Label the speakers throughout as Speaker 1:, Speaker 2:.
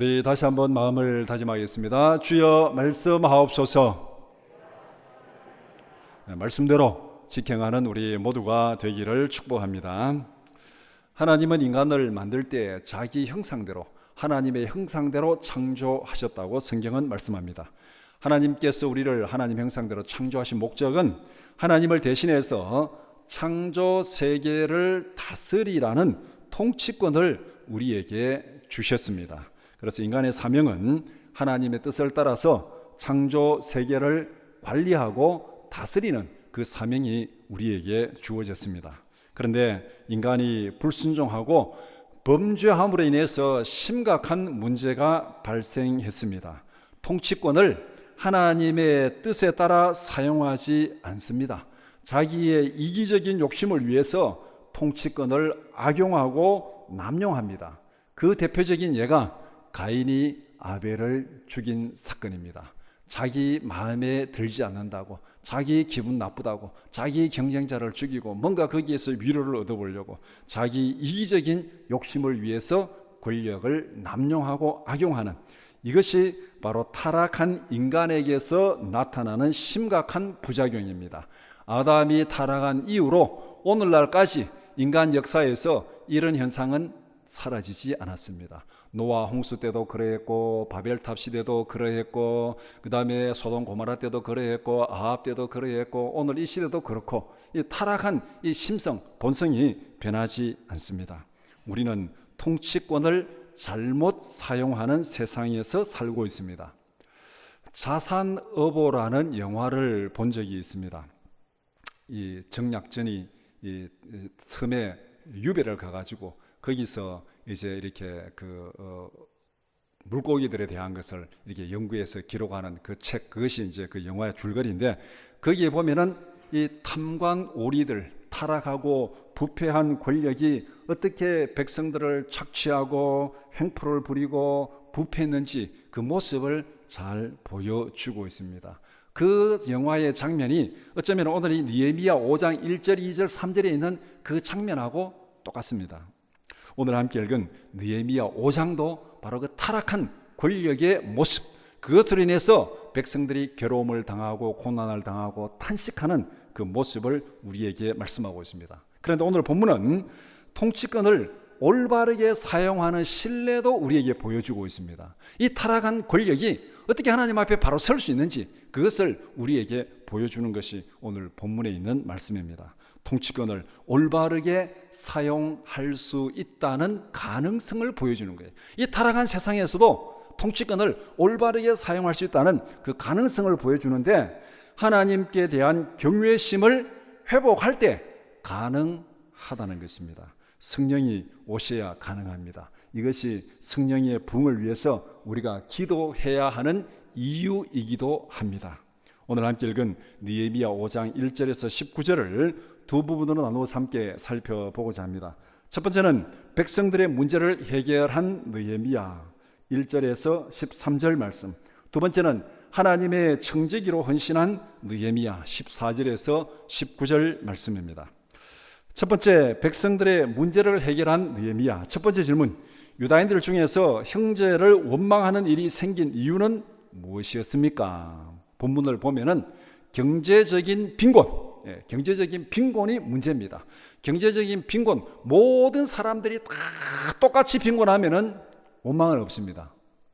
Speaker 1: 우리 다시 한번 마음을 다짐하겠습니다. 주여 말씀하옵소서. 말씀대로 직행하는 우리 모두가 되기를 축복합니다. 하나님은 인간을 만들 때 자기 형상대로, 하나님의 형상대로 창조하셨다고 성경은 말씀합니다. 하나님께서 우리를 하나님 형상대로 창조하신 목적은 하나님을 대신해서 창조 세계를 다스리라는 통치권을 우리에게 주셨습니다. 그래서 인간의 사명은 하나님의 뜻을 따라서 창조 세계를 관리하고 다스리는 그 사명이 우리에게 주어졌습니다. 그런데 인간이 불순종하고 범죄함으로 인해서 심각한 문제가 발생했습니다. 통치권을 하나님의 뜻에 따라 사용하지 않습니다. 자기의 이기적인 욕심을 위해서 통치권을 악용하고 남용합니다. 그 대표적인 예가 가인이 아벨을 죽인 사건입니다. 자기 마음에 들지 않는다고, 자기 기분 나쁘다고, 자기 경쟁자를 죽이고 뭔가 거기에서 위로를 얻어보려고 자기 이기적인 욕심을 위해서 권력을 남용하고 악용하는, 이것이 바로 타락한 인간에게서 나타나는 심각한 부작용입니다. 아담이 타락한 이후로 오늘날까지 인간 역사에서 이런 현상은 사라지지 않았습니다. 노아 홍수 때도 그러했고, 바벨탑 시대도 그러했고, 그 다음에 소돔 고모라 때도 그러했고, 아합 때도 그러했고, 오늘 이 시대도 그렇고, 이 타락한 이 심성, 본성이 변하지 않습니다. 우리는 통치권을 잘못 사용하는 세상에서 살고 있습니다. 자산어보라는 영화를 본 적이 있습니다. 이 정약전이 이 섬에 유배를 가가지고 거기서 이제 이렇게 물고기들에 대한 것을 이렇게 연구해서 기록하는 그 책, 그것이 이제 그 영화의 줄거리인데, 거기에 보면은 이 탐관 오리들, 타락하고 부패한 권력이 어떻게 백성들을 착취하고 횡포를 부리고 부패했는지 그 모습을 잘 보여주고 있습니다. 그 영화의 장면이 어쩌면 오늘 이 느헤미야 5장 1절, 2절, 3절에 있는 그 장면하고 똑같습니다. 오늘 함께 읽은 느헤미야 5장도 바로 그 타락한 권력의 모습, 그것으로 인해서 백성들이 괴로움을 당하고 고난을 당하고 탄식하는 그 모습을 우리에게 말씀하고 있습니다. 그런데 오늘 본문은 통치권을 올바르게 사용하는 신뢰도 우리에게 보여주고 있습니다. 이 타락한 권력이 어떻게 하나님 앞에 바로 설 수 있는지 그것을 우리에게 보여주는 것이 오늘 본문에 있는 말씀입니다. 통치권을 올바르게 사용할 수 있다는 가능성을 보여주는 거예요. 이 타락한 세상에서도 통치권을 올바르게 사용할 수 있다는 그 가능성을 보여주는데, 하나님께 대한 경외심을 회복할 때 가능하다는 것입니다. 성령이 오셔야 가능합니다. 이것이 성령의 부흥을 위해서 우리가 기도해야 하는 이유이기도 합니다. 오늘 함께 읽은 느헤미야 5장 1절에서 19절을 두 부분으로 나누어서 함께 살펴보고자 합니다. 첫 번째는 백성들의 문제를 해결한 느헤미야 1절에서 13절 말씀, 두 번째는 하나님의 청지기로 헌신한 느헤미야 14절에서 19절 말씀입니다. 첫 번째, 백성들의 문제를 해결한 느헤미야. 첫 번째 질문, 유다인들 중에서 형제를 원망하는 일이 생긴 이유는 무엇이었습니까? 본문을 보면은 경제적인 빈곤, 경제적인 빈곤이 문제입니다. 경제적인 빈곤, 모든 사람들이 다 똑같이 빈곤하면은 원망은 없습니다.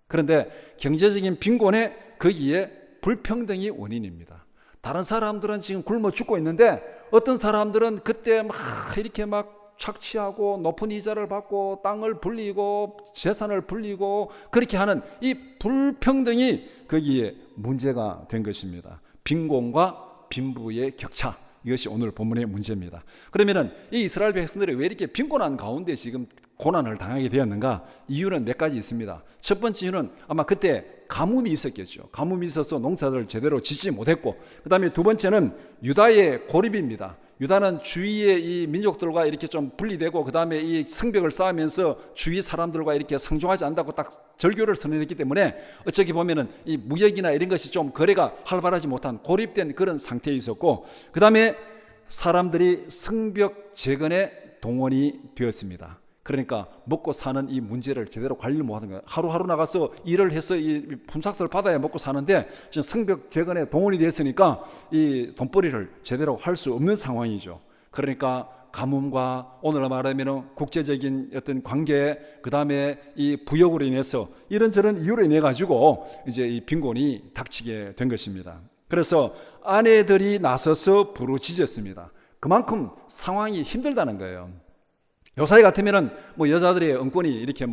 Speaker 1: 그런데 경제적인 빈곤에 거기에 불평등이 원인입니다. 다른 사람들은 지금 굶어 죽고 있는데 어떤 사람들은 그때 막 이렇게 막 착취하고 높은 이자를 받고 땅을 불리고 재산을 불리고 그렇게 하는 이 불평등이 거기에 문제가 된 것입니다. 빈곤과 빈부의 격차, 이것이 오늘 본문의 문제입니다. 그러면은 이 이스라엘 백성들이 왜 이렇게 빈곤한 가운데 지금 고난을 당하게 되었는가? 이유는 몇 가지 있습니다. 첫 번째 이유는 아마 그때 가뭄이 있었겠죠. 가뭄이 있어서 농사를 제대로 짓지 못했고, 그 다음에 두 번째는 유다의 고립입니다. 유다는 주위의 이 민족들과 이렇게 좀 분리되고, 그 다음에 이 성벽을 쌓으면서 주위 사람들과 이렇게 상종하지 않는다고 딱 절교를 선언했기 때문에 어떻게 보면은 이 무역이나 이런 것이 좀 거래가 활발하지 못한 고립된 그런 상태에 있었고, 그 다음에 사람들이 성벽 재건에 동원이 되었습니다. 그러니까 먹고 사는 이 문제를 제대로 관리를 못하는 거예요. 하루하루 나가서 일을 해서 이 품삯을 받아야 먹고 사는데 지금 성벽 재건에 동원이 됐으니까 이 돈벌이를 제대로 할 수 없는 상황이죠. 그러니까 가뭄과 오늘 말하면 국제적인 어떤 관계, 그 다음에 이 부역으로 인해서 이런저런 이유로 인해 가지고 이제 이 빈곤이 닥치게 된 것입니다. 그래서 아내들이 나서서 부르짖었습니다. 그만큼 상황이 힘들다는 거예요. 요사이 같으면은 뭐 여자들의 응권이 이렇게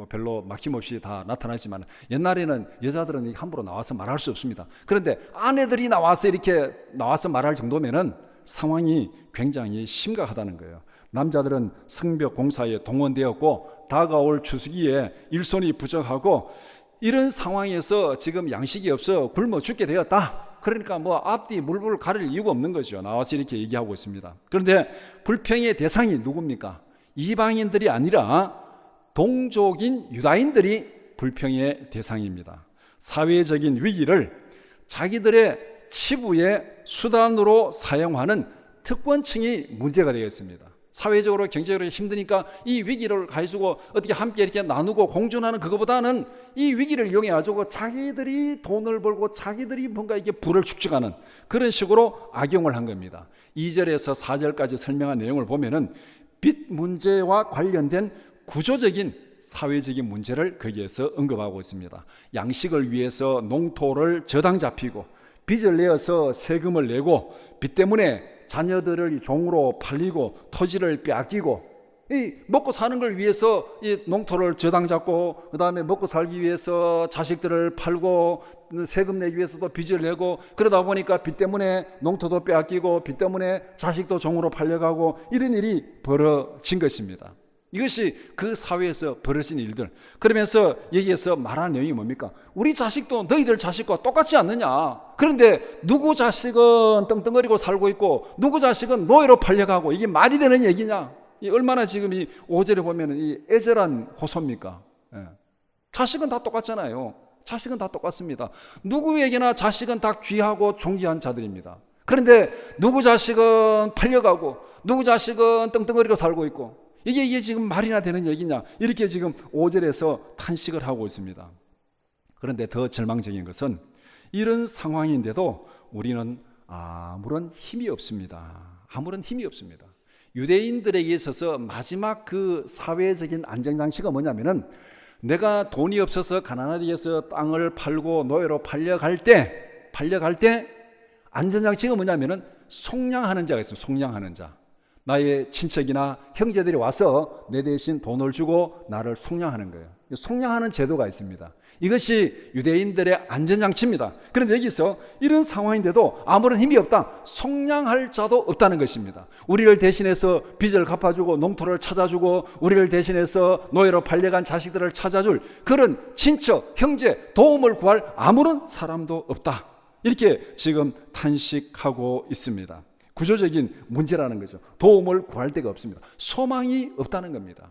Speaker 1: 별로 막힘없이 다 나타나지만 옛날에는 여자들은 함부로 나와서 말할 수 없습니다. 그런데 아내들이 나와서 이렇게 나와서 말할 정도면은 상황이 굉장히 심각하다는 거예요. 남자들은 성벽 공사에 동원되었고 다가올 추수기에 일손이 부족하고 이런 상황에서 지금 양식이 없어 굶어 죽게 되었다. 그러니까 뭐 앞뒤 물불 가릴 이유가 없는 거죠. 나와서 이렇게 얘기하고 있습니다. 그런데 불평의 대상이 누굽니까? 이방인들이 아니라 동족인 유다인들이 불평의 대상입니다. 사회적인 위기를 자기들의 치부의 수단으로 사용하는 특권층이 문제가 되었습니다. 사회적으로 경제적으로 힘드니까 이 위기를 가지고 어떻게 함께 이렇게 나누고 공존하는 그것보다는 이 위기를 이용해 가지고 자기들이 돈을 벌고 자기들이 뭔가 이렇게 부를 축적하는 그런 식으로 악용을 한 겁니다. 2절에서 4절까지 설명한 내용을 보면은 빚 문제와 관련된 구조적인 사회적인 문제를 거기에서 언급하고 있습니다. 양식을 위해서 농토를 저당 잡히고 빚을 내어서 세금을 내고 빚 때문에 자녀들을 종으로 팔리고 토지를 빼앗기고 이 먹고 사는 걸 위해서 이 농토를 저당 잡고 그 다음에 먹고 살기 위해서 자식들을 팔고 세금 내기 위해서도 빚을 내고 그러다 보니까 빚 때문에 농토도 빼앗기고 빚 때문에 자식도 종으로 팔려가고 이런 일이 벌어진 것입니다. 이것이 그 사회에서 벌어진 일들. 그러면서 여기에서 말하는 내용이 뭡니까? 우리 자식도 너희들 자식과 똑같지 않느냐. 그런데 누구 자식은 떵떵거리고 살고 있고 누구 자식은 노예로 팔려가고 이게 말이 되는 얘기냐. 얼마나 지금 이 5절에 보면 이 애절한 호소입니까? 예. 자식은 다 똑같잖아요. 자식은 다 똑같습니다. 누구에게나 자식은 다 귀하고 존귀한 자들입니다. 그런데 누구 자식은 팔려가고 누구 자식은 떵떵거리고 살고 있고 이게 지금 말이나 되는 얘기냐 이렇게 지금 5절에서 탄식을 하고 있습니다. 그런데 더 절망적인 것은 이런 상황인데도 우리는 아무런 힘이 없습니다. 아무런 힘이 없습니다. 유대인들에게 있어서 마지막 그 사회적인 안정장치가 뭐냐면은 내가 돈이 없어서 가난하게 해서 땅을 팔고 노예로 팔려갈 때 안전장치가 뭐냐면은 속량하는 자가 있습니다. 속량하는 자. 나의 친척이나 형제들이 와서 내 대신 돈을 주고 나를 속량하는 거예요. 속량하는 제도가 있습니다. 이것이 유대인들의 안전장치입니다. 그런데 여기서 이런 상황인데도 아무런 힘이 없다. 속량할 자도 없다는 것입니다. 우리를 대신해서 빚을 갚아주고 농토를 찾아주고 우리를 대신해서 노예로 팔려간 자식들을 찾아줄 그런 친척, 형제, 도움을 구할 아무런 사람도 없다. 이렇게 지금 탄식하고 있습니다. 구조적인 문제라는 거죠. 도움을 구할 데가 없습니다. 소망이 없다는 겁니다.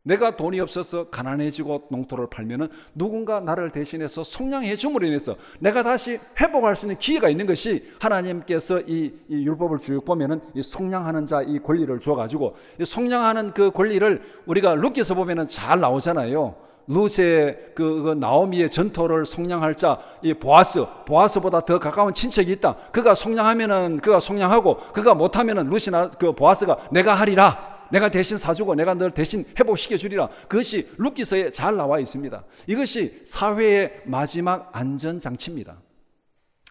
Speaker 1: 내가 돈이 없어서 가난해지고 농토를 팔면은 누군가 나를 대신해서 속량해 줌으로 인해서 내가 다시 회복할 수 있는 기회가 있는 것이 하나님께서 이 율법을 쭉 보면은 이 속량하는 자 이 권리를 주어가지고 이 속량하는 그 권리를 우리가 룻기서 보면은 잘 나오잖아요. 룻의 그 나오미의 전토를 속량할 자 이 보아스보다 더 가까운 친척이 있다. 그가 속량하면은 그가 속량하고 그가 못하면은 룻이나 그 보아스가 내가 하리라. 내가 대신 사주고 내가 널 대신 회복시켜 주리라. 그것이 룻기서에 잘 나와 있습니다. 이것이 사회의 마지막 안전장치입니다.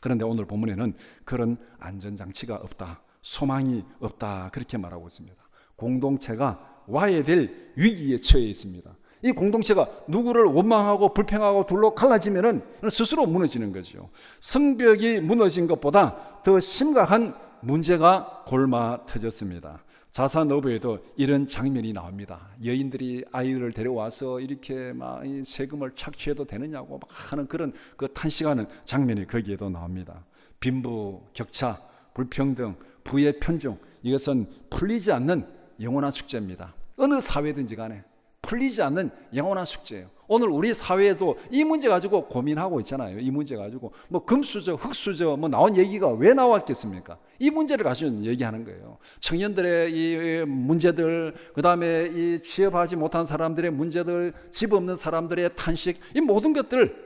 Speaker 1: 그런데 오늘 본문에는 그런 안전장치가 없다. 소망이 없다. 그렇게 말하고 있습니다. 공동체가 와야 될 위기에 처해 있습니다. 이 공동체가 누구를 원망하고 불평하고 둘로 갈라지면은 스스로 무너지는 거죠. 성벽이 무너진 것보다 더 심각한 문제가 골마 터졌습니다. 자산어부에도 이런 장면이 나옵니다. 여인들이 아이들을 데려와서 이렇게 막 세금을 착취해도 되느냐고 막 하는 그런 그 탄식하는 장면이 거기에도 나옵니다. 빈부, 격차, 불평등, 부의 편중 이것은 풀리지 않는 영원한 숙제입니다. 어느 사회든지 간에 풀리지 않는 영원한 숙제예요. 오늘 우리 사회에도 이 문제 가지고 고민하고 있잖아요. 이 문제 가지고 뭐 금수저, 흙수저 뭐 나온 얘기가 왜 나왔겠습니까? 이 문제를 가지고 얘기하는 거예요. 청년들의 이 문제들, 그다음에 이 취업하지 못한 사람들의 문제들, 집 없는 사람들의 탄식, 이 모든 것들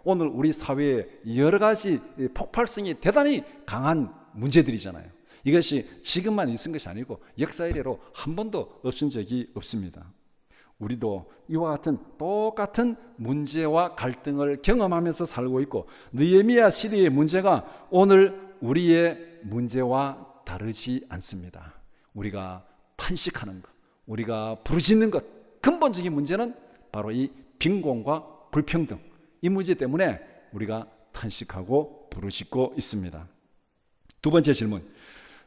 Speaker 1: 오늘 우리 사회에 여러 가지 폭발성이 대단히 강한 문제들이잖아요. 이것이 지금만 있은 것이 아니고 역사 이래로 한 번도 없은 적이 없습니다. 우리도 이와 같은 똑같은 문제와 갈등을 경험하면서 살고 있고 느헤미야 시대의 문제가 오늘 우리의 문제와 다르지 않습니다. 우리가 탄식하는 것, 우리가 부르짖는 것, 근본적인 문제는 바로 이 빈곤과 불평등, 이 문제 때문에 우리가 탄식하고 부르짖고 있습니다. 두 번째 질문,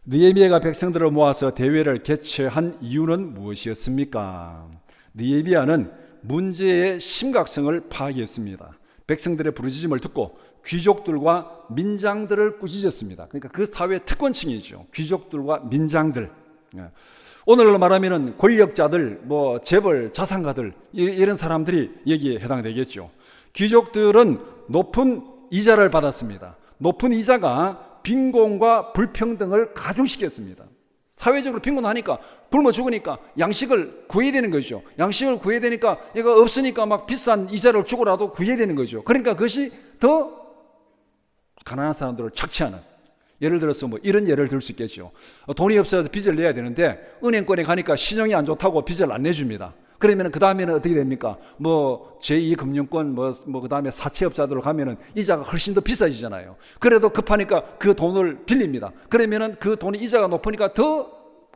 Speaker 1: 느헤미야가 백성들을 모아서 대회를 개최한 이유는 무엇이었습니까? 느헤미야는 문제의 심각성을 파악했습니다. 백성들의 부르짖음을 듣고 귀족들과 민장들을 꾸짖었습니다. 그러니까 그 사회 특권층이죠. 귀족들과 민장들. 오늘날로 말하면 권력자들, 뭐 재벌, 자산가들 이런 사람들이 여기에 해당되겠죠. 귀족들은 높은 이자를 받았습니다. 높은 이자가 빈곤과 불평등을 가중시켰습니다. 사회적으로 빈곤하니까 굶어 죽으니까 양식을 구해야 되는 거죠. 양식을 구해야 되니까 이거 없으니까 막 비싼 이자를 주고라도 구해야 되는 거죠. 그러니까 그것이 더 가난한 사람들을 착취하는, 예를 들어서 뭐 이런 예를 들 수 있겠죠. 돈이 없어서 빚을 내야 되는데 은행권에 가니까 신용이 안 좋다고 빚을 안 내줍니다. 그러면 그 다음에는 어떻게 됩니까? 뭐 제2금융권 뭐 그 다음에 사채업자들로 가면은 이자가 훨씬 더 비싸지잖아요. 그래도 급하니까 그 돈을 빌립니다. 그러면은 그 돈이 이자가 높으니까 더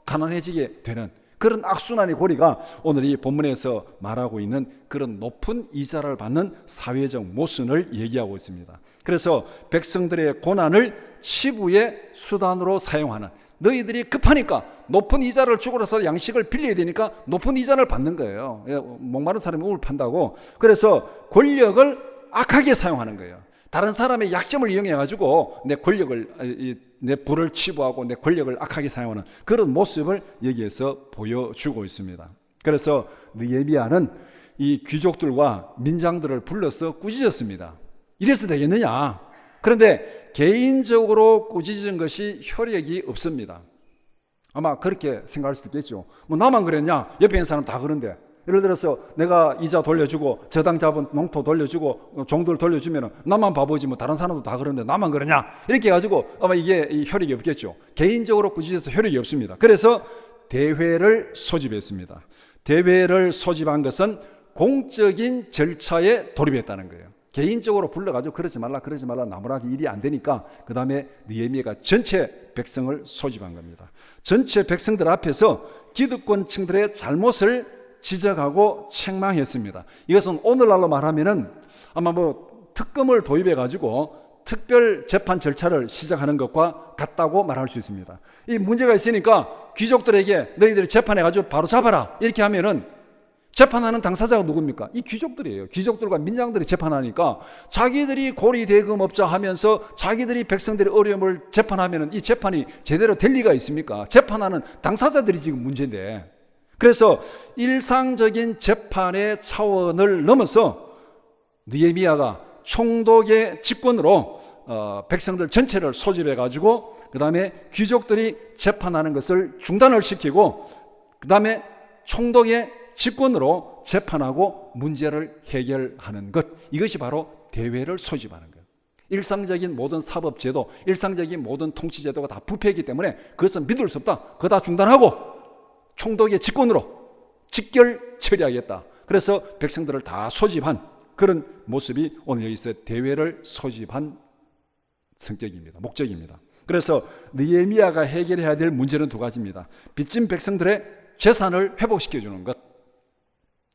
Speaker 1: 가난해지게 되는 그런 악순환의 고리가 오늘 이 본문에서 말하고 있는 그런 높은 이자를 받는 사회적 모순을 얘기하고 있습니다. 그래서 백성들의 고난을 치부의 수단으로 사용하는, 너희들이 급하니까 높은 이자를 주고서 양식을 빌려야 되니까 높은 이자를 받는 거예요. 목마른 사람이 우물 판다고. 그래서 권력을 악하게 사용하는 거예요. 다른 사람의 약점을 이용해 가지고 내 권력을, 내 부를 치부하고 내 권력을 악하게 사용하는 그런 모습을 여기에서 보여주고 있습니다. 그래서 느헤미야는 이 귀족들과 민장들을 불러서 꾸짖었습니다. 이래서 되겠느냐? 그런데 개인적으로 꾸짖은 것이 효력이 없습니다. 아마 그렇게 생각할 수도 있겠죠. 뭐 나만 그랬냐? 옆에 있는 사람 다 그런데. 예를 들어서 내가 이자 돌려주고 저당 잡은 농토 돌려주고 종들 돌려주면 나만 바보지 뭐 다른 사람도 다 그러는데 나만 그러냐? 이렇게 해가지고 아마 이게 효력이 없겠죠. 개인적으로 꾸짖어서 효력이 없습니다. 그래서 대회를 소집했습니다. 대회를 소집한 것은 공적인 절차에 돌입했다는 거예요. 개인적으로 불러가지고 그러지 말라 나무라지 일이 안 되니까 그 다음에 느헤미야가 전체 백성을 소집한 겁니다. 전체 백성들 앞에서 기득권층들의 잘못을 지적하고 책망했습니다. 이것은 오늘날로 말하면은 아마 뭐 특검을 도입해가지고 특별 재판 절차를 시작하는 것과 같다고 말할 수 있습니다. 이 문제가 있으니까 귀족들에게 너희들이 재판해가지고 바로 잡아라 이렇게 하면은 재판하는 당사자가 누굽니까? 이 귀족들이에요. 귀족들과 민장들이 재판하니까 자기들이 고리대금업자 하면서 자기들이 백성들의 어려움을 재판하면 이 재판이 제대로 될 리가 있습니까? 재판하는 당사자들이 지금 문제인데, 그래서 일상적인 재판의 차원을 넘어서 느헤미야가 총독의 직권으로 백성들 전체를 소집해가지고 그 다음에 귀족들이 재판하는 것을 중단을 시키고 그 다음에 총독의 직권으로 재판하고 문제를 해결하는 것, 이것이 바로 대회를 소집하는 것. 일상적인 모든 사법제도, 일상적인 모든 통치제도가 다 부패이기 때문에 그것은 믿을 수 없다. 그거 다 중단하고 총독의 직권으로 직결 처리하겠다. 그래서 백성들을 다 소집한 그런 모습이 오늘 여기서 대회를 소집한 성격입니다. 목적입니다. 그래서 느헤미야가 해결해야 될 문제는 두 가지입니다. 빚진 백성들의 재산을 회복시켜주는 것,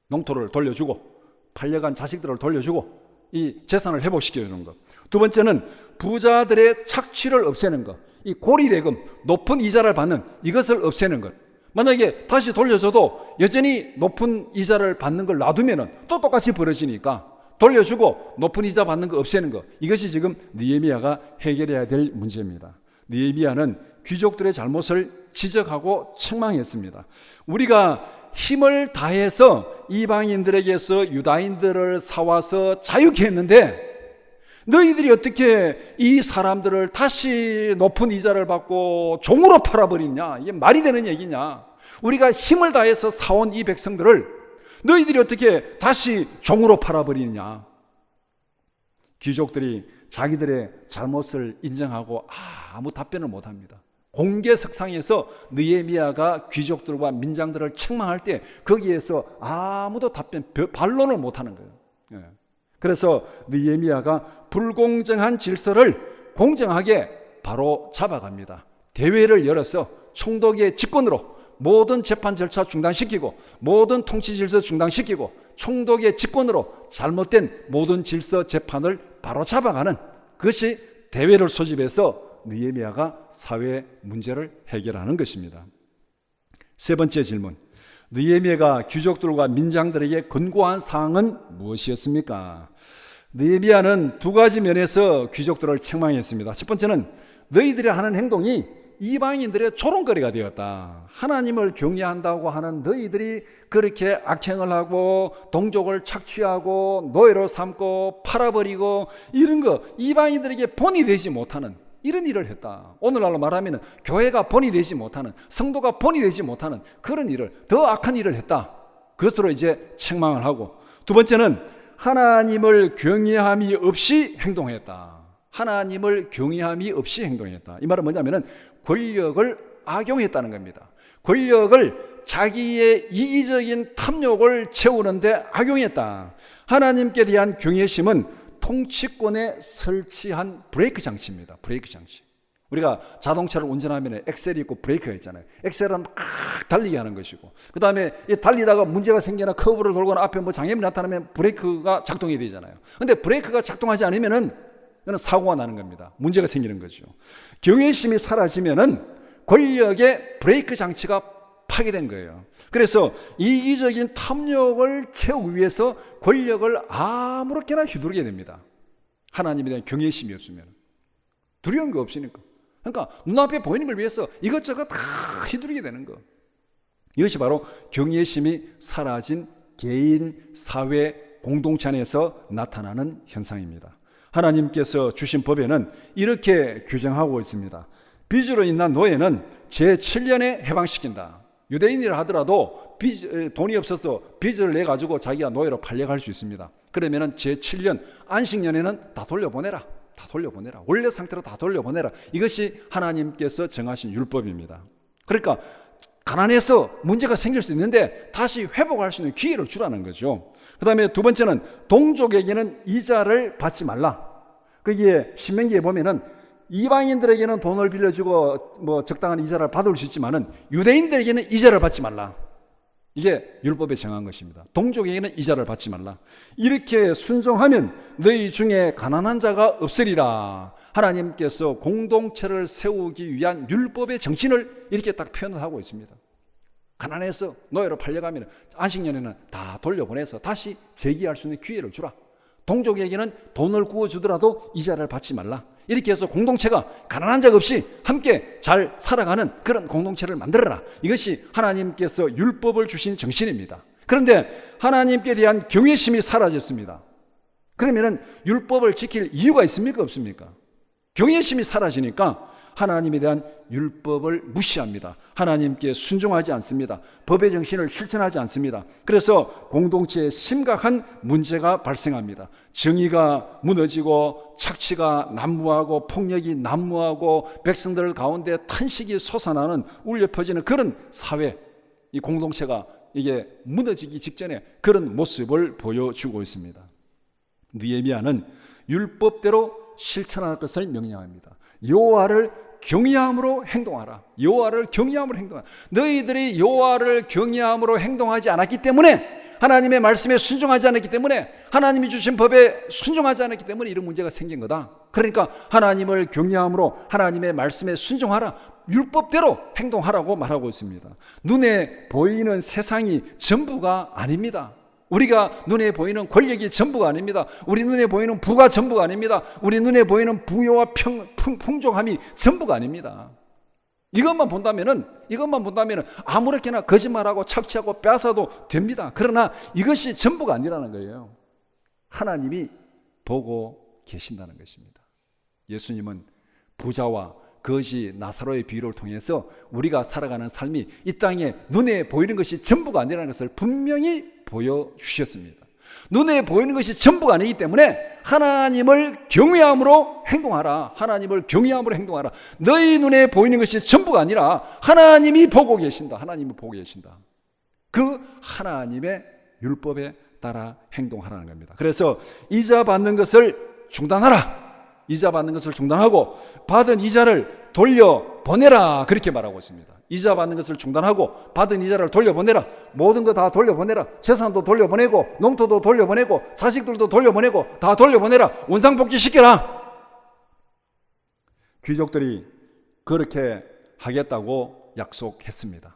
Speaker 1: 농토를 돌려주고 팔려간 자식들을 돌려주고 이 재산을 회복시켜주는 것. 두 번째는 부자들의 착취를 없애는 것, 이 고리대금, 높은 이자를 받는 이것을 없애는 것. 만약에 다시 돌려줘도 여전히 높은 이자를 받는 걸 놔두면 또 똑같이 벌어지니까 돌려주고 높은 이자 받는 거 없애는 것, 이것이 지금 느헤미야가 해결해야 될 문제입니다. 느헤미야는 귀족들의 잘못을 지적하고 책망했습니다. 우리가 힘을 다해서 이방인들에게서 유다인들을 사와서 자유케 했는데 너희들이 어떻게 이 사람들을 다시 높은 이자를 받고 종으로 팔아버리냐? 이게 말이 되는 얘기냐? 우리가 힘을 다해서 사온 이 백성들을 너희들이 어떻게 다시 종으로 팔아버리느냐? 귀족들이 자기들의 잘못을 인정하고 아무 답변을 못합니다. 공개석상에서 느헤미야가 귀족들과 민장들을 책망할 때 거기에서 아무도 반론을 못하는 거예요. 그래서 느헤미야가 불공정한 질서를 공정하게 바로 잡아갑니다. 대회를 열어서 총독의 직권으로 모든 재판 절차 중단시키고 모든 통치 질서 중단시키고 총독의 직권으로 잘못된 모든 질서 재판을 바로 잡아가는, 그것이 대회를 소집해서 느헤미야가 사회 문제를 해결하는 것입니다. 세 번째 질문, 느헤미야가 귀족들과 민장들에게 권고한 사항은 무엇이었습니까? 느헤미야는 두 가지 면에서 귀족들을 책망했습니다. 첫 번째는 너희들이 하는 행동이 이방인들의 조롱거리가 되었다. 하나님을 경외한다고 하는 너희들이 그렇게 악행을 하고 동족을 착취하고 노예로 삼고 팔아버리고 이런 거 이방인들에게 본이 되지 못하는 이런 일을 했다. 오늘날로 말하면 교회가 본이 되지 못하는, 성도가 본이 되지 못하는 그런 일을, 더 악한 일을 했다. 그것으로 이제 책망을 하고, 두 번째는 하나님을 경외함이 없이 행동했다. 하나님을 경외함이 없이 행동했다. 이 말은 뭐냐면은 권력을 악용했다는 겁니다. 권력을 자기의 이기적인 탐욕을 채우는데 악용했다. 하나님께 대한 경외심은 통치권에 설치한 브레이크 장치입니다. 브레이크 장치. 우리가 자동차를 운전하면 엑셀이 있고 브레이크가 있잖아요. 엑셀은 막 달리게 하는 것이고, 그 다음에 달리다가 문제가 생기나 커브를 돌거나 앞에 뭐 장애물이 나타나면 브레이크가 작동이 되잖아요. 근데 브레이크가 작동하지 않으면은 사고가 나는 겁니다. 문제가 생기는 거죠. 경외심이 사라지면은 권력의 브레이크 장치가 파괴된 거예요. 그래서 이기적인 탐욕을 채우기 위해서 권력을 아무렇게나 휘두르게 됩니다. 하나님에 대한 경외심이 없으면. 두려운 거 없으니까. 그러니까 눈앞에 보이는 걸 위해서 이것저것 다 휘두르게 되는 거. 이것이 바로 경외심이 사라진 개인, 사회, 공동체 안에서 나타나는 현상입니다. 하나님께서 주신 법에는 이렇게 규정하고 있습니다. 빚으로 인한 노예는 제7년에 해방시킨다. 유대인이라 하더라도 돈이 없어서 빚을 내가지고 자기가 노예로 팔려갈 수 있습니다. 그러면은 제7년 안식년에는 다 돌려보내라. 다 돌려보내라. 원래 상태로 다 돌려보내라. 이것이 하나님께서 정하신 율법입니다. 그러니까 가난해서 문제가 생길 수 있는데 다시 회복할 수 있는 기회를 주라는 거죠. 그 다음에 두 번째는 동족에게는 이자를 받지 말라. 거기에 신명기에 보면은 이방인들에게는 돈을 빌려주고 뭐 적당한 이자를 받을 수 있지만은 유대인들에게는 이자를 받지 말라. 이게 율법에 정한 것입니다. 동족에게는 이자를 받지 말라. 이렇게 순종하면 너희 중에 가난한 자가 없으리라. 하나님께서 공동체를 세우기 위한 율법의 정신을 이렇게 딱 표현을 하고 있습니다. 가난해서 노예로 팔려가면 안식년에는 다 돌려보내서 다시 재기할 수 있는 기회를 주라. 동족에게는 돈을 구워주더라도 이자를 받지 말라. 이렇게 해서 공동체가 가난한 자 없이 함께 잘 살아가는 그런 공동체를 만들어라. 이것이 하나님께서 율법을 주신 정신입니다. 그런데 하나님께 대한 경외심이 사라졌습니다. 그러면은 율법을 지킬 이유가 있습니까? 없습니까? 경외심이 사라지니까 하나님에 대한 율법을 무시합니다. 하나님께 순종하지 않습니다. 법의 정신을 실천하지 않습니다. 그래서 공동체에 심각한 문제가 발생합니다. 정의가 무너지고 착취가 난무하고 폭력이 난무하고 백성들 가운데 탄식이 솟아나는 울려 퍼지는 그런 사회, 이 공동체가 이게 무너지기 직전에 그런 모습을 보여주고 있습니다. 느헤미야는 율법대로 실천할 것을 명령합니다. 여호와를 경외함으로 행동하라. 여호와를 경외함으로 행동하라. 너희들이 여호와를 경외함으로 행동하지 않았기 때문에, 하나님의 말씀에 순종하지 않았기 때문에, 하나님이 주신 법에 순종하지 않았기 때문에 이런 문제가 생긴 거다. 그러니까 하나님을 경외함으로 하나님의 말씀에 순종하라. 율법대로 행동하라고 말하고 있습니다. 눈에 보이는 세상이 전부가 아닙니다. 우리가 눈에 보이는 권력이 전부가 아닙니다. 우리 눈에 보이는 부가 전부가 아닙니다. 우리 눈에 보이는 부여와 풍족함이 전부가 아닙니다. 이것만 본다면은 아무렇게나 거짓말하고 착취하고 빼앗아도 됩니다. 그러나 이것이 전부가 아니라는 거예요. 하나님이 보고 계신다는 것입니다. 예수님은 부자와 거지 나사로의 비유를 통해서 우리가 살아가는 삶이 이 땅에 눈에 보이는 것이 전부가 아니라는 것을 분명히 보여주셨습니다. 눈에 보이는 것이 전부가 아니기 때문에 하나님을 경외함으로 행동하라. 하나님을 경외함으로 행동하라. 너희 눈에 보이는 것이 전부가 아니라 하나님이 보고 계신다. 하나님이 보고 계신다. 그 하나님의 율법에 따라 행동하라는 겁니다. 그래서 이자 받는 것을 중단하라. 이자 받는 것을 중단하고 받은 이자를 돌려보내라. 그렇게 말하고 있습니다. 이자 받는 것을 중단하고 받은 이자를 돌려보내라. 모든 거 다 돌려보내라. 재산도 돌려보내고 농토도 돌려보내고 자식들도 돌려보내고 다 돌려보내라. 원상복귀시켜라. 귀족들이 그렇게 하겠다고 약속했습니다.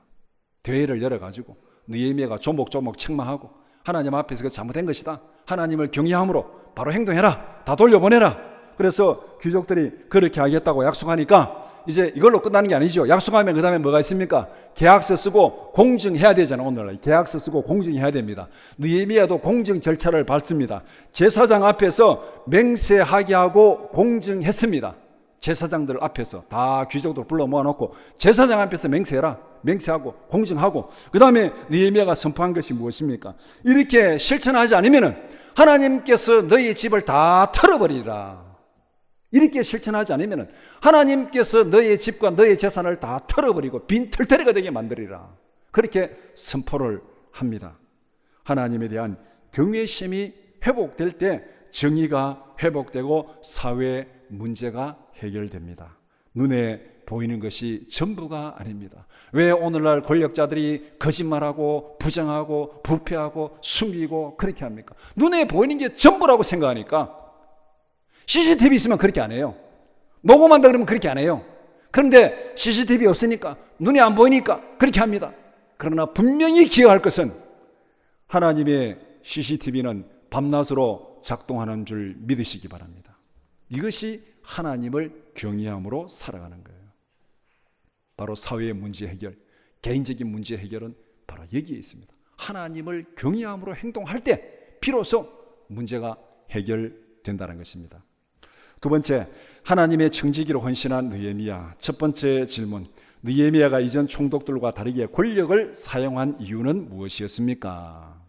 Speaker 1: 대회를 열어가지고 느헤미야가 조목조목 책망하고 하나님 앞에서 그 잘못된 것이다. 하나님을 경외함으로 바로 행동해라. 다 돌려보내라. 그래서 귀족들이 그렇게 하겠다고 약속하니까 이제 이걸로 끝나는 게 아니죠. 약속하면 그 다음에 뭐가 있습니까? 계약서 쓰고 공증해야 되잖아요. 오늘날 계약서 쓰고 공증해야 됩니다. 느헤미야도 공증 절차를 밟습니다. 제사장 앞에서 맹세하게 하고 공증했습니다. 제사장들 앞에서 다 귀족들 불러 모아놓고 제사장 앞에서 맹세해라. 맹세하고 공증하고 그 다음에 느헤미야가 선포한 것이 무엇입니까? 이렇게 실천하지 않으면 하나님께서 너희 집을 다 털어버리라. 이렇게 실천하지 않으면 하나님께서 너의 집과 너의 재산을 다 털어버리고 빈털터리가 되게 만들리라. 그렇게 선포를 합니다. 하나님에 대한 경외심이 회복될 때 정의가 회복되고 사회 문제가 해결됩니다. 눈에 보이는 것이 전부가 아닙니다. 왜 오늘날 권력자들이 거짓말하고 부정하고 부패하고 숨기고 그렇게 합니까? 눈에 보이는 게 전부라고 생각하니까 CCTV 있으면 그렇게 안 해요. 녹음한다 그러면 그렇게 안 해요. 그런데 CCTV 없으니까 눈에 안 보이니까 그렇게 합니다. 그러나 분명히 기억할 것은 하나님의 CCTV는 밤낮으로 작동하는 줄 믿으시기 바랍니다. 이것이 하나님을 경외함으로 살아가는 거예요. 바로 사회의 문제 해결, 개인적인 문제 해결은 바로 여기에 있습니다. 하나님을 경외함으로 행동할 때 비로소 문제가 해결된다는 것입니다. 두 번째, 하나님의 청지기로 헌신한 느헤미야. 첫 번째 질문, 느헤미야가 이전 총독들과 다르게 권력을 사용한 이유는 무엇이었습니까?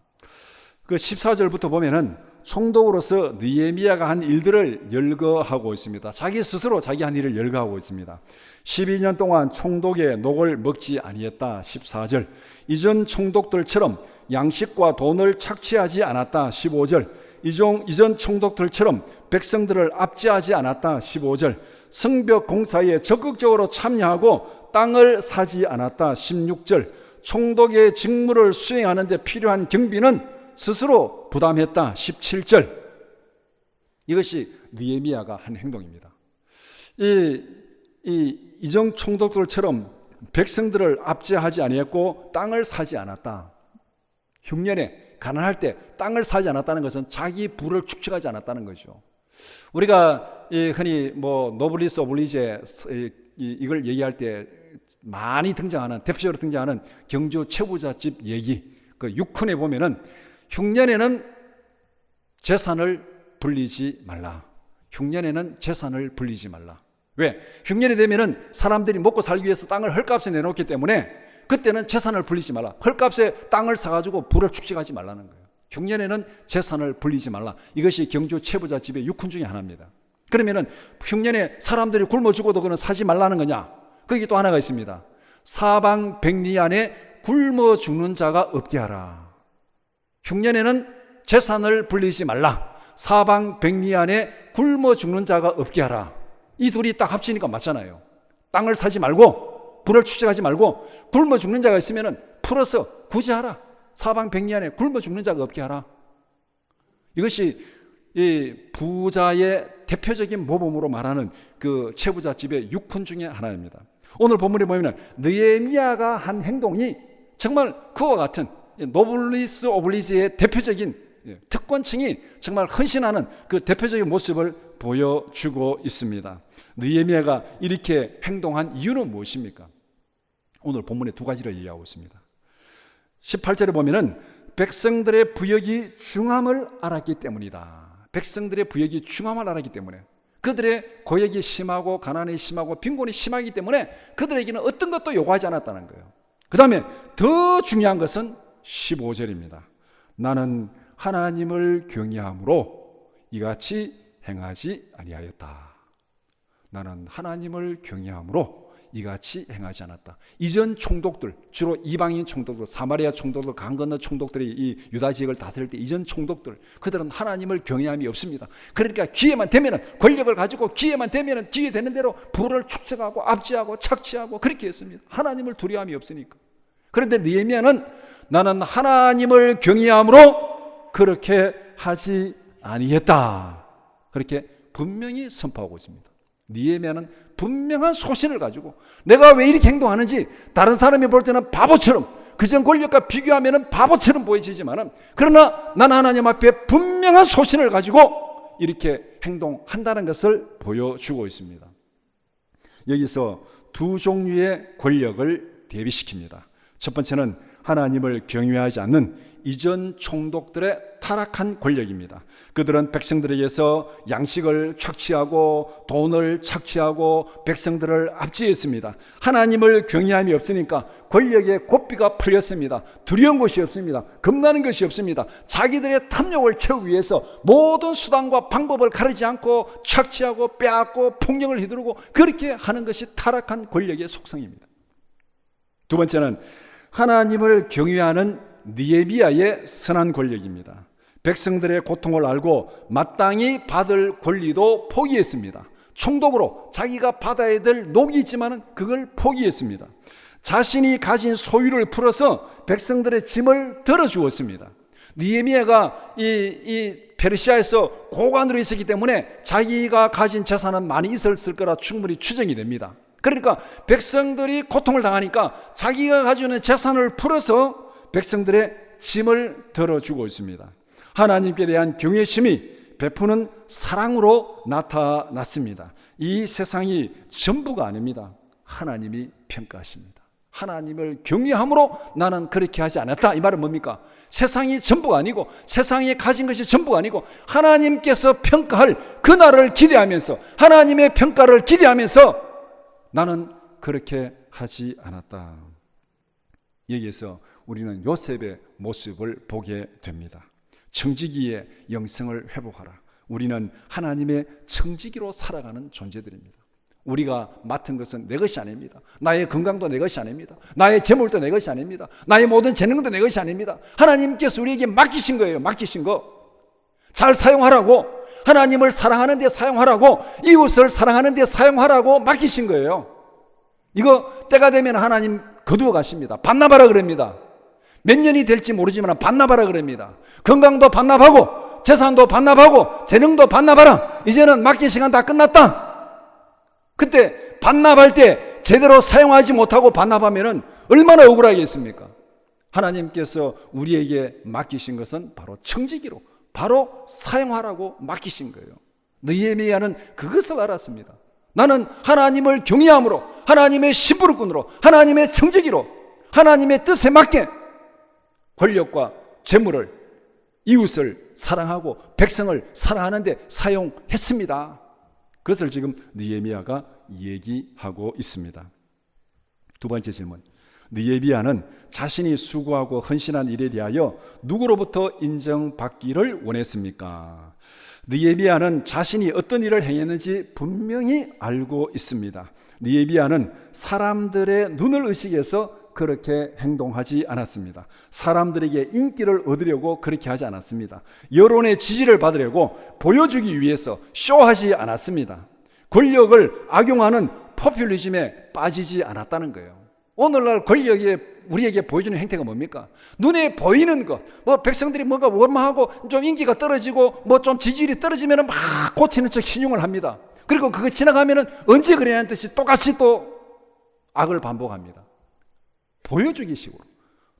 Speaker 1: 그 14절부터 보면은 총독으로서 느헤미야가 한 일들을 열거하고 있습니다. 자기 스스로 자기 한 일을 열거하고 있습니다. 12년 동안 총독의 녹을 먹지 아니했다. 14절. 이전 총독들처럼 양식과 돈을 착취하지 않았다. 15절. 이전 총독들처럼 백성들을 압제하지 않았다. 15절. 성벽 공사에 적극적으로 참여하고 땅을 사지 않았다. 16절. 총독의 직무를 수행하는 데 필요한 경비는 스스로 부담했다. 17절. 이것이 느헤미야가 한 행동입니다. 이전 총독들처럼 백성들을 압제하지 아니했고 땅을 사지 않았다. 흉년에 가난할 때 땅을 사지 않았다는 것은 자기 부를 축적하지 않았다는 거죠. 우리가 흔히 노블리스 오블리제 이걸 얘기할 때 많이 등장하는, 대표적으로 등장하는 경주 최부자집 얘기, 그 6훈에 보면은 흉년에는 재산을 불리지 말라. 흉년에는 재산을 불리지 말라. 왜? 흉년이 되면은 사람들이 먹고 살기 위해서 땅을 헐값에 내놓기 때문에 그때는 재산을 불리지 말라. 헐값에 땅을 사가지고 부를 축적하지 말라는 거예요. 흉년에는 재산을 불리지 말라. 이것이 경주 최부자집의 6훈 중에 하나입니다. 그러면은 흉년에 사람들이 굶어 죽어도 그는 사지 말라는 거냐? 거기 또 하나가 있습니다. 사방 백리 안에 굶어 죽는 자가 없게 하라. 흉년에는 재산을 불리지 말라. 사방 백리 안에 굶어 죽는 자가 없게 하라. 이 둘이 딱 합치니까 맞잖아요. 땅을 사지 말고 부를 축적하지 말고 굶어 죽는 자가 있으면 풀어서 구제하라. 사방 백리 안에 굶어 죽는 자가 없게 하라. 이것이 이 부자의 대표적인 모범으로 말하는 그 최부자집의 6훈 중에 하나입니다. 오늘 본문에 보면 느헤미야가 한 행동이 정말 그와 같은 노블리스 오블리지의 대표적인 특권층이 정말 헌신하는 그 대표적인 모습을 보여주고 있습니다. 느헤미야가 이렇게 행동한 이유는 무엇입니까? 오늘 본문에 두 가지를 얘기하고 있습니다. 18절에 보면은 백성들의 부역이 중함을 알았기 때문이다. 백성들의 부역이 중함을 알았기 때문에, 그들의 고역이 심하고 가난이 심하고 빈곤이 심하기 때문에 그들에게는 어떤 것도 요구하지 않았다는 거예요. 그 다음에 더 중요한 것은 15절입니다. 나는 하나님을 경외함으로 이같이 행하지 아니하였다. 나는 하나님을 경외함으로 이같이 행하지 않았다. 이전 총독들, 주로 이방인 총독들, 사마리아 총독들, 강 건너 총독들이 이 유다 지역을 다스릴 때 이전 총독들, 그들은 하나님을 경외함이 없습니다. 그러니까 기회만 되면은, 권력을 가지고 기회만 되면은 기회 되는 대로 부를 축적하고 압제하고 착취하고 그렇게 했습니다. 하나님을 두려움이 없으니까. 그런데 느헤미야는 나는 하나님을 경외함으로 그렇게 하지 아니했다. 그렇게 분명히 선포하고 있습니다. 느헤미야는 분명한 소신을 가지고 내가 왜 이렇게 행동하는지 다른 사람이 볼 때는 바보처럼, 그전 권력과 비교하면 바보처럼 보여지지만, 그러나 나는 하나님 앞에 분명한 소신을 가지고 이렇게 행동한다는 것을 보여주고 있습니다. 여기서 두 종류의 권력을 대비시킵니다. 첫 번째는 하나님을 경외하지 않는 이전 총독들의 타락한 권력입니다. 그들은 백성들에게서 양식을 착취하고 돈을 착취하고 백성들을 압제했습니다. 하나님을 경외함이 없으니까 권력의 고삐가 풀렸습니다. 두려운 것이 없습니다. 겁나는 것이 없습니다. 자기들의 탐욕을 채우기 위해서 모든 수단과 방법을 가리지 않고 착취하고 빼앗고 폭력을 휘두르고 그렇게 하는 것이 타락한 권력의 속성입니다. 두 번째는 하나님을 경외하는 느헤미야의 선한 권력입니다. 백성들의 고통을 알고 마땅히 받을 권리도 포기했습니다. 총독으로 자기가 받아야 될 녹이 있지만 그걸 포기했습니다. 자신이 가진 소유를 풀어서 백성들의 짐을 덜어주었습니다. 느헤미야가 이 페르시아에서 고관으로 있었기 때문에 자기가 가진 재산은 많이 있었을 거라 충분히 추정이 됩니다. 그러니까 백성들이 고통을 당하니까 자기가 가지고 있는 재산을 풀어서 백성들의 짐을 덜어주고 있습니다. 하나님께 대한 경외심이 베푸는 사랑으로 나타났습니다. 이 세상이 전부가 아닙니다. 하나님이 평가하십니다. 하나님을 경외함으로 나는 그렇게 하지 않았다. 이 말은 뭡니까? 세상이 전부가 아니고 세상에 가진 것이 전부가 아니고 하나님께서 평가할 그날을 기대하면서, 하나님의 평가를 기대하면서 나는 그렇게 하지 않았다. 여기에서 우리는 요셉의 모습을 보게 됩니다. 청지기의 영성을 회복하라. 우리는 하나님의 청지기로 살아가는 존재들입니다. 우리가 맡은 것은 내 것이 아닙니다. 나의 건강도 내 것이 아닙니다. 나의 재물도 내 것이 아닙니다. 나의 모든 재능도 내 것이 아닙니다. 하나님께서 우리에게 맡기신 거예요. 맡기신 거. 잘 사용하라고, 하나님을 사랑하는 데 사용하라고, 이웃을 사랑하는 데 사용하라고 맡기신 거예요. 이거 때가 되면 하나님 거두어 가십니다. 반납하라 그럽니다. 몇 년이 될지 모르지만 반납하라 그럽니다. 건강도 반납하고 재산도 반납하고 재능도 반납하라. 이제는 맡길 시간 다 끝났다. 그때 반납할 때 제대로 사용하지 못하고 반납하면 얼마나 억울하겠습니까? 하나님께서 우리에게 맡기신 것은 바로 청지기로, 바로 사용하라고 맡기신 거예요. 느헤미야는 그것을 알았습니다. 나는 하나님을 경외함으로, 하나님의 심부름꾼으로, 하나님의 청지기로, 하나님의 뜻에 맞게 권력과 재물을, 이웃을 사랑하고 백성을 사랑하는 데 사용했습니다. 그것을 지금 느헤미야가 얘기하고 있습니다. 두 번째 질문. 느헤미야는 자신이 수고하고 헌신한 일에 대하여 누구로부터 인정받기를 원했습니까? 느헤미야는 자신이 어떤 일을 행했는지 분명히 알고 있습니다. 느헤미야는 사람들의 눈을 의식해서 그렇게 행동하지 않았습니다. 사람들에게 인기를 얻으려고 그렇게 하지 않았습니다. 여론의 지지를 받으려고 보여주기 위해서 쇼하지 않았습니다. 권력을 악용하는 포퓰리즘에 빠지지 않았다는 거예요. 오늘날 권력이 우리에게 보여주는 행태가 뭡니까? 눈에 보이는 것, 백성들이 뭔가 원망하고 좀 인기가 떨어지고 좀 지지율이 떨어지면 막 고치는 척 신용을 합니다. 그리고 그거 지나가면 언제 그래야 하는 듯이 똑같이 또 악을 반복합니다. 보여주기 식으로.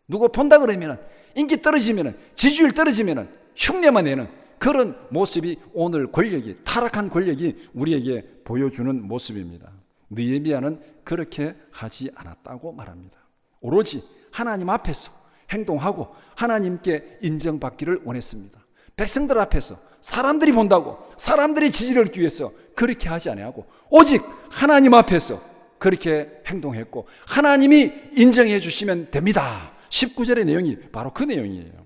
Speaker 1: 누구 본다 그러면 인기 떨어지면, 지지율 떨어지면 흉내만 내는 그런 모습이 오늘 권력이, 타락한 권력이 우리에게 보여주는 모습입니다. 느헤미야는 그렇게 하지 않았다고 말합니다. 오로지 하나님 앞에서 행동하고 하나님께 인정받기를 원했습니다. 백성들 앞에서 사람들이 본다고, 사람들이 지지를 얻기 위해서 그렇게 하지 아니하고 오직 하나님 앞에서 그렇게 행동했고 하나님이 인정해 주시면 됩니다. 19절의 내용이 바로 그 내용이에요.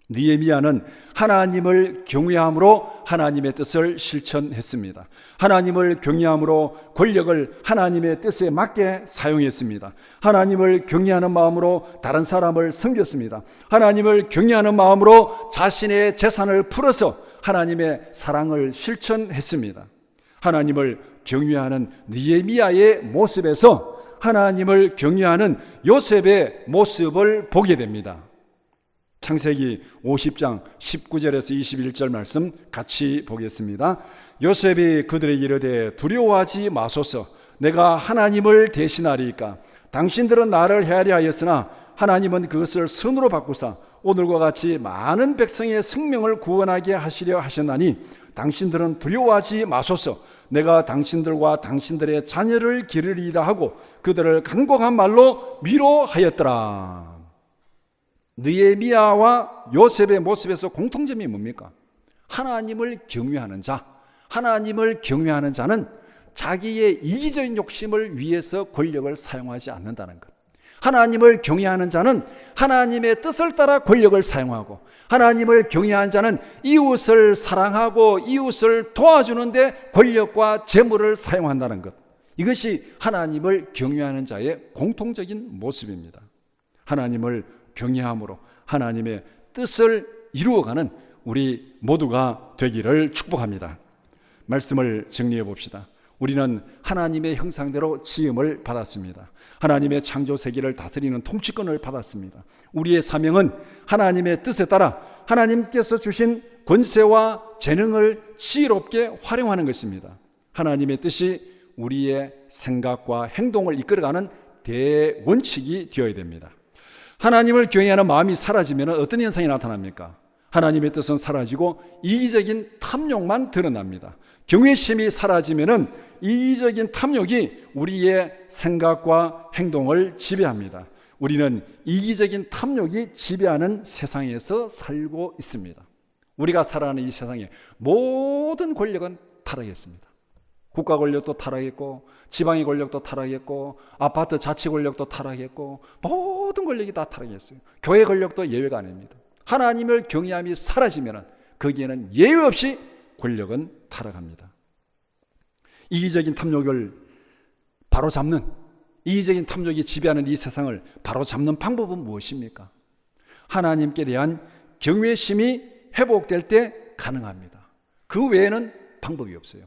Speaker 1: 느헤미야는 하나님을 경외함으로 하나님의 뜻을 실천했습니다. 하나님을 경외함으로 권력을 하나님의 뜻에 맞게 사용했습니다. 하나님을 경외하는 마음으로 다른 사람을 섬겼습니다. 하나님을 경외하는 마음으로 자신의 재산을 풀어서 하나님의 사랑을 실천했습니다. 하나님을 경외하는 느헤미야의 모습에서 하나님을 경외하는 요셉의 모습을 보게 됩니다. 창세기 50장 19절에서 21절 말씀 같이 보겠습니다. 요셉이 그들에게 이르되 두려워하지 마소서. 내가 하나님을 대신하리이까. 당신들은 나를 헤아려 하였으나 하나님은 그것을 선으로 바꾸사 오늘과 같이 많은 백성의 생명을 구원하게 하시려 하셨나니 당신들은 두려워하지 마소서. 내가 당신들과 당신들의 자녀를 기르리이다 하고 그들을 간곡한 말로 위로하였더라. 느헤미야와 요셉의 모습에서 공통점이 뭡니까? 하나님을 경외하는 자, 하나님을 경외하는 자는 자기의 이기적인 욕심을 위해서 권력을 사용하지 않는다는 것. 하나님을 경외하는 자는 하나님의 뜻을 따라 권력을 사용하고 하나님을 경외하는 자는 이웃을 사랑하고 이웃을 도와주는데 권력과 재물을 사용한다는 것. 이것이 하나님을 경외하는 자의 공통적인 모습입니다. 하나님을 경외함으로 하나님의 뜻을 이루어가는 우리 모두가 되기를 축복합니다. 말씀을 정리해 봅시다. 우리는 하나님의 형상대로 지음을 받았습니다. 하나님의 창조 세계를 다스리는 통치권을 받았습니다. 우리의 사명은 하나님의 뜻에 따라 하나님께서 주신 권세와 재능을 지혜롭게 활용하는 것입니다. 하나님의 뜻이 우리의 생각과 행동을 이끌어가는 대원칙이 되어야 됩니다. 하나님을 경외하는 마음이 사라지면 어떤 현상이 나타납니까? 하나님의 뜻은 사라지고 이기적인 탐욕만 드러납니다. 경외심이 사라지면 이기적인 탐욕이 우리의 생각과 행동을 지배합니다. 우리는 이기적인 탐욕이 지배하는 세상에서 살고 있습니다. 우리가 살아가는 이 세상에 모든 권력은 타락했습니다. 국가 권력도 타락했고 지방의 권력도 타락했고 아파트 자치 권력도 타락했고 모든 권력이 다 타락했어요. 교회 권력도 예외가 아닙니다. 하나님을 경외함이 사라지면 거기에는 예외 없이 권력은 타락합니다. 이기적인 탐욕을 바로잡는, 이기적인 탐욕이 지배하는 이 세상을 바로잡는 방법은 무엇입니까? 하나님께 대한 경외심이 회복될 때 가능합니다. 그 외에는 방법이 없어요.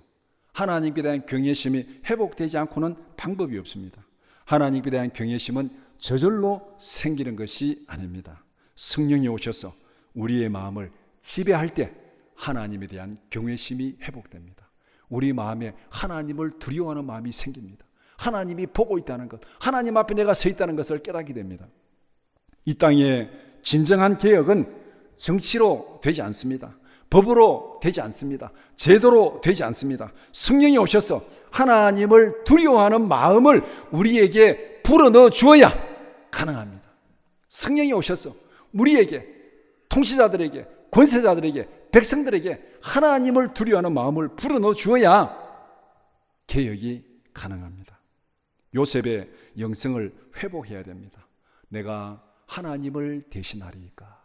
Speaker 1: 하나님께 대한 경외심이 회복되지 않고는 방법이 없습니다. 하나님께 대한 경외심은 저절로 생기는 것이 아닙니다. 성령이 오셔서 우리의 마음을 지배할 때 하나님에 대한 경외심이 회복됩니다. 우리 마음에 하나님을 두려워하는 마음이 생깁니다. 하나님이 보고 있다는 것, 하나님 앞에 내가 서 있다는 것을 깨닫게 됩니다. 이 땅의 진정한 개혁은 정치로 되지 않습니다. 법으로 되지 않습니다. 제도로 되지 않습니다. 성령이 오셔서 하나님을 두려워하는 마음을 우리에게 불어넣어 주어야 가능합니다. 성령이 오셔서 우리에게, 통치자들에게, 권세자들에게, 백성들에게 하나님을 두려워하는 마음을 불어넣어 주어야 개혁이 가능합니다. 요셉의 영성을 회복해야 됩니다. 내가 하나님을 대신하리이까?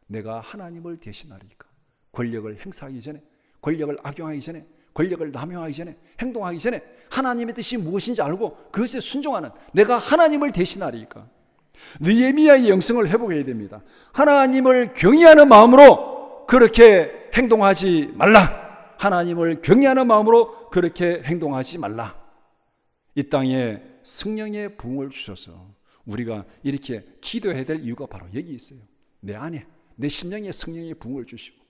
Speaker 1: 내가 하나님을 대신하리이까? 권력을 행사하기 전에, 권력을 악용하기 전에, 권력을 남용하기 전에, 행동하기 전에 하나님의 뜻이 무엇인지 알고 그것에 순종하는 내가 하나님을 대신하리이까? 느헤미야의 영성을 회복해야 됩니다. 하나님을 경외하는 마음으로 그렇게 행동하지 말라. 하나님을 경외하는 마음으로 그렇게 행동하지 말라. 이 땅에 성령의 부흥을 주셔서 우리가 이렇게 기도해야 될 이유가 바로 여기 있어요. 내 안에, 내 심령에 성령의 부흥을 주시고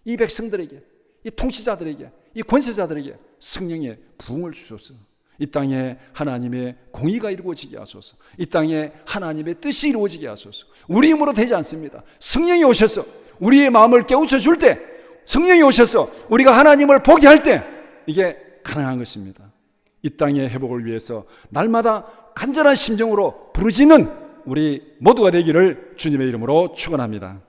Speaker 1: 이 백성들에게, 이 통치자들에게, 이 권세자들에게 성령의 부흥을 주셔서 이 땅에 하나님의 공의가 이루어지게 하소서. 이 땅에 하나님의 뜻이 이루어지게 하소서. 우리 힘으로 되지 않습니다. 성령이 오셔서 우리의 마음을 깨우쳐 줄 때, 성령이 오셔서 우리가 하나님을 보게 할 때 이게 가능한 것입니다. 이 땅의 회복을 위해서 날마다 간절한 심정으로 부르짖는 우리 모두가 되기를 주님의 이름으로 축원합니다.